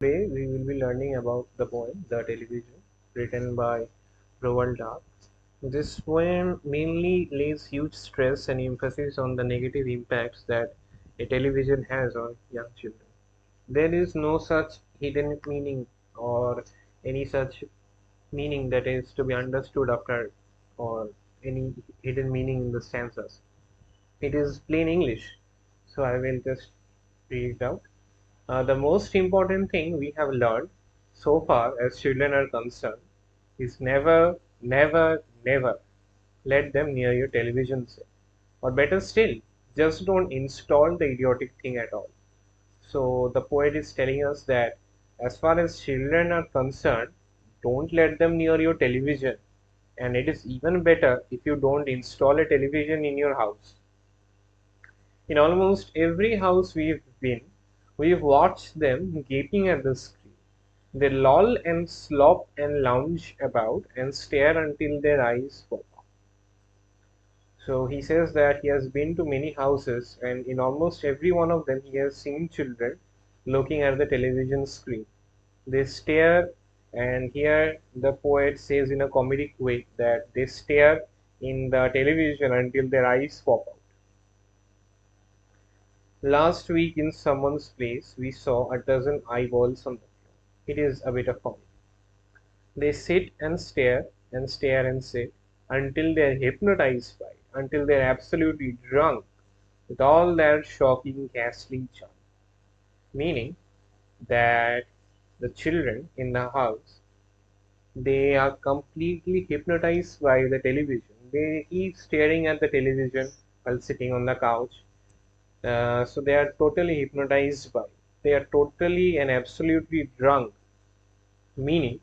Today we will be learning about the poem The Television, written by Roald Dahl. This poem mainly lays huge stress and emphasis on the negative impacts that a television has on young children. There is no such hidden meaning or any such meaning that is to be understood after or any hidden meaning in the stanzas. It is plain English, so I will just read it out. The most important thing we have learned so far as children are concerned is never, never, never let them near your television set. Or better still, just don't install the idiotic thing at all. So the poet is telling us that as far as children are concerned, don't let them near your television. And it is even better if you don't install a television in your house. In almost every house we've been, we've watched them gaping at the screen. They loll and slop and lounge about and stare until their eyes pop. So he says that he has been to many houses, and in almost every one of them, he has seen children looking at the television screen. They stare, and here the poet says in a comedic way that they stare in the television until their eyes pop out. Last week in someone's place, we saw a dozen eyeballs on the floor. It is a bit of fun. They sit and stare and sit until they're hypnotized by it, until they're absolutely drunk with all their shocking, ghastly charm. Meaning that the children in the house, they are completely hypnotized by the television. They keep staring at the television while sitting on the couch. So they are totally hypnotized by it. They are totally and absolutely drunk, meaning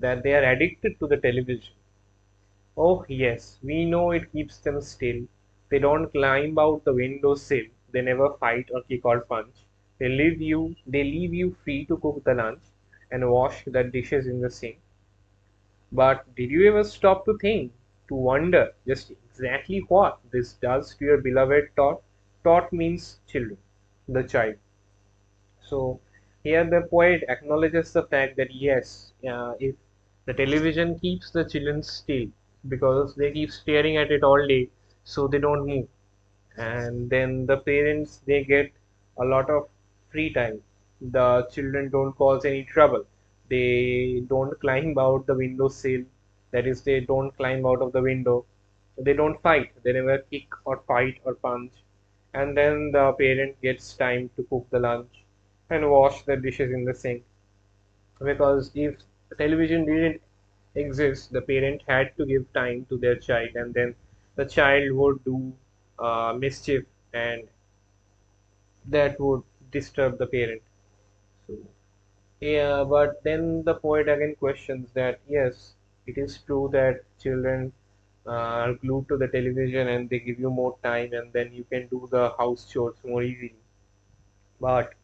that they are addicted to the television. Oh, yes, we know it keeps them still. They don't climb out the window sill. They never fight or kick or punch. They leave you free to cook the lunch and wash the dishes in the sink. But did you ever stop to think, to wonder just exactly what this does to your beloved Tot? Tot means children, the child. So here the poet acknowledges the fact that yes, if the television keeps the children still because they keep staring at it all day, so they don't move, and then the parents they get a lot of free time. The children don't cause any trouble. They don't climb out the window sill. That is, they don't climb out of the window. They don't fight. They never kick or fight or punch. And then the parent gets time to cook the lunch and wash the dishes in the sink. Because if the television didn't exist, the parent had to give time to their child, and then the child would do mischief, and that would disturb the parent. So, yeah, but then the poet again questions that yes, it is true that children are glued to the television and they give you more time, and then you can do the house chores more easily. But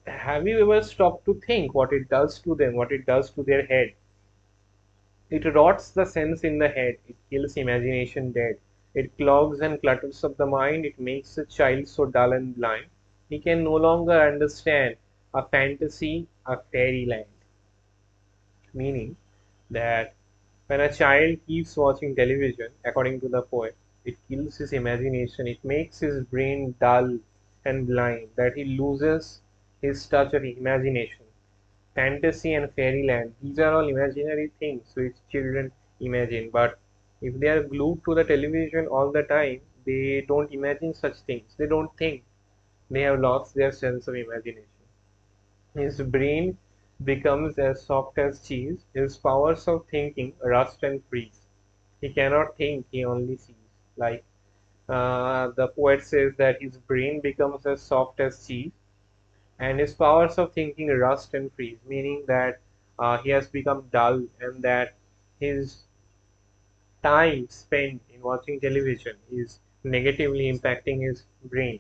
have you ever stopped to think what it does to them, what it does to their head? It rots the sense in the head, it kills imagination dead, it clogs and clutters up the mind, it makes the child so dull and blind, he can no longer understand a fantasy, a fairyland. Meaning that when a child keeps watching television, according to the poet, it kills his imagination, it makes his brain dull and blind, that he loses his touch of imagination. Fantasy and fairyland, these are all imaginary things which children imagine. But if they are glued to the television all the time, they don't imagine such things. They don't think. They have lost their sense of imagination. His brain becomes as soft as cheese. His powers of thinking rust and freeze. He cannot think, he only sees. Like the poet says that his brain becomes as soft as cheese and his powers of thinking rust and freeze, meaning that he has become dull and that his time spent in watching television is negatively impacting his brain.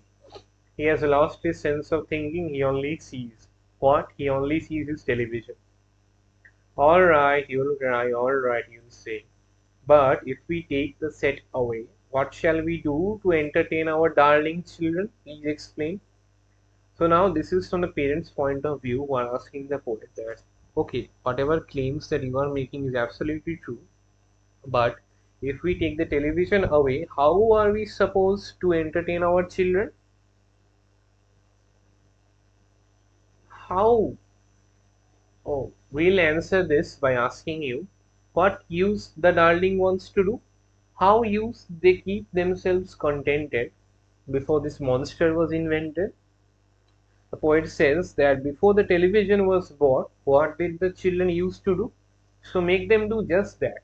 He has lost his sense of thinking, he only sees. What? He only sees his television. Alright, you'll cry, alright, you'll say. But if we take the set away, what shall we do to entertain our darling children? Please explain. So now this is from the parents' point of view who are asking the poet that, okay, whatever claims that you are making is absolutely true, but if we take the television away, how are we supposed to entertain our children? How? Oh, we'll answer this by asking you what use the darling wants to do. How use they keep themselves contented before this monster was invented. The poet says that before the television was bought, what did the children used to do? So make them do just that.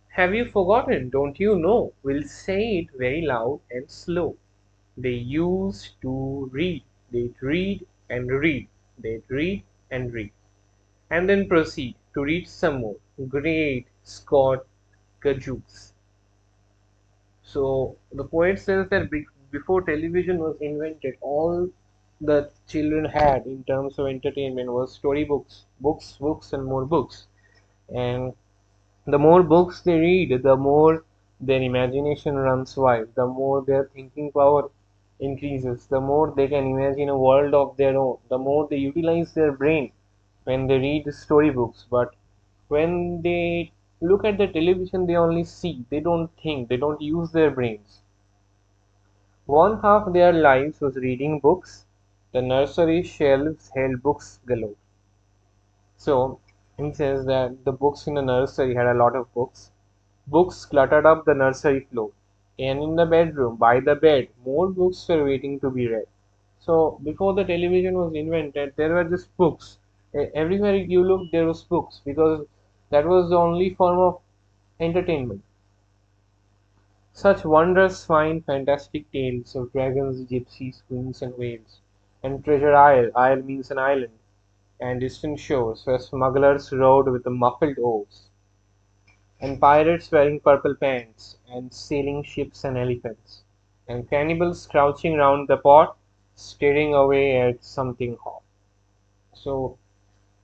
Have you forgotten? Don't you know? We'll say it very loud and slow. They used to read. They'd read and read. They'd read and read. And then proceed to read some more. Great Scott Gajooks. So the poet says that before television was invented, all the children had in terms of entertainment was storybooks, books, and more books. And the more books they read, the more their imagination runs wild, the more their thinking power increases, the more they can imagine a world of their own, the more they utilize their brain when they read storybooks. But when they look at the television, they only see, they don't think, they don't use their brains. One half their lives was reading books. The nursery shelves held books galore. So he says that the books in the nursery had a lot of books. Books cluttered up the nursery floor. And in the bedroom, by the bed, more books were waiting to be read. So before the television was invented, there were just books. Everywhere you looked, there was books because that was the only form of entertainment. Such wondrous fine fantastic tales of dragons, gypsies, queens and whales, and treasure isle, isle means an island, and distant shores where smugglers rowed with the muffled oars, and pirates wearing purple pants, and sailing ships and elephants, and cannibals crouching round the pot, staring away at something hot. So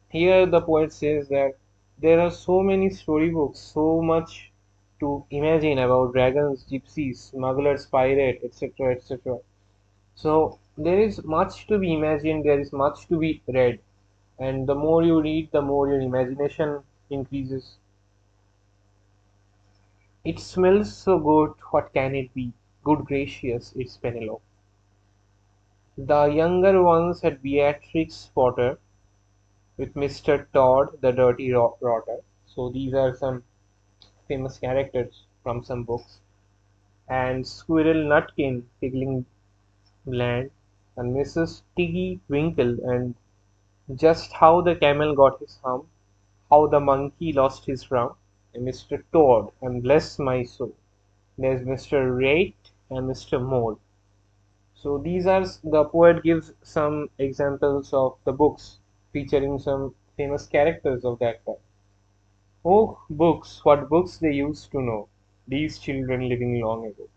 here the poet says that there are so many storybooks, so much to imagine about dragons, gypsies, smugglers, pirates, etc., etc. So there is much to be imagined, there is much to be read, and the more you read, the more your imagination increases. It smells so good, what can it be? Good gracious, it's Penelope. The younger ones had Beatrix Potter with Mr. Todd, the dirty rotter. So these are some famous characters from some books. And Squirrel Nutkin, Piggling Bland, and Mrs. Tiggy Winkle, and just how the camel got his hump, how the monkey lost his rump, and Mr. Toad, and bless my soul, there's Mr. Rate and Mr. Mole. So these are the poet gives some examples of the books featuring some famous characters of that time. Oh, books, what books they used to know, these children living long ago.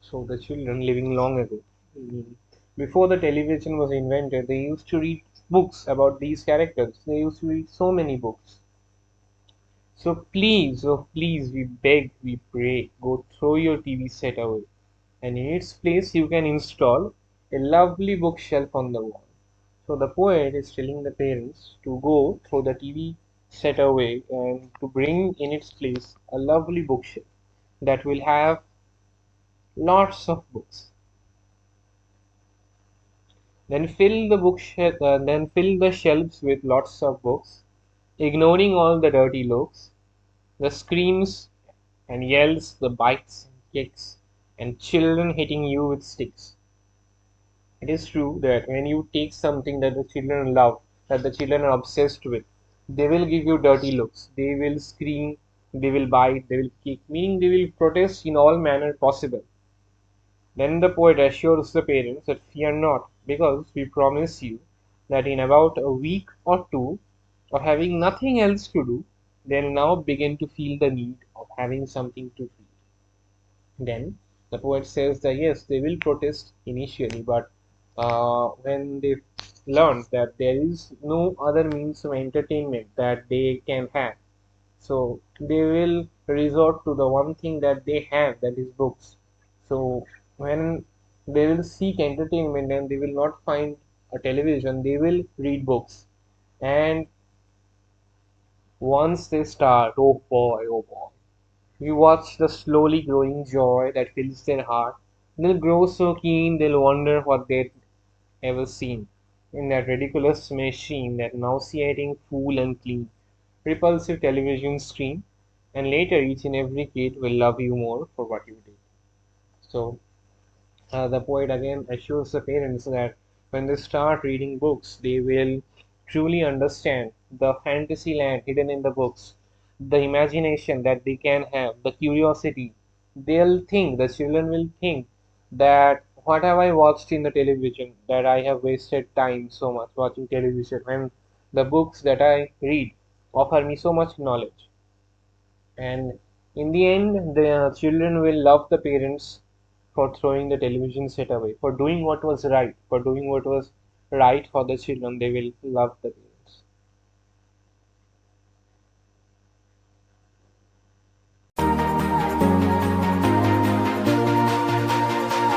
So the children living long ago. Mm. Before the television was invented, they used to read books about these characters. They used to read so many books. So please, oh please, we beg, we pray, go throw your TV set away. And in its place, you can install a lovely bookshelf on the wall. So the poet is telling the parents to go throw the TV set away and to bring in its place a lovely bookshelf that will have lots of books. Then fill the shelves with lots of books, ignoring all the dirty looks, the screams and yells, the bites and kicks, and children hitting you with sticks. It is true that when you take something that the children love, that the children are obsessed with, they will give you dirty looks. They will scream, they will bite, they will kick, meaning they will protest in all manner possible. Then the poet assures the parents that fear not, because we promise you that in about a week or two of having nothing else to do, they'll now begin to feel the need of having something to read. Then the poet says that yes, they will protest initially, but when they learn that there is no other means of entertainment that they can have, so they will resort to the one thing that they have, that is books. So when They will seek entertainment and they will not find a television. They will read books. And once they start, oh boy, you watch the slowly growing joy that fills their heart. They'll grow so keen, they'll wonder what they'd ever seen in that ridiculous machine, that nauseating, fool and clean, repulsive television screen. And later, each and every kid will love you more for what you did. So, the poet again assures the parents that when they start reading books, they will truly understand the fantasy land hidden in the books, the imagination that they can have, the curiosity. They'll think, the children will think that what have I watched in the television, that I have wasted time so much watching television, and the books that I read offer me so much knowledge. And in the end, the children will love the parents for throwing the television set away, for doing what was right, for doing what was right for the children. They will love the parents.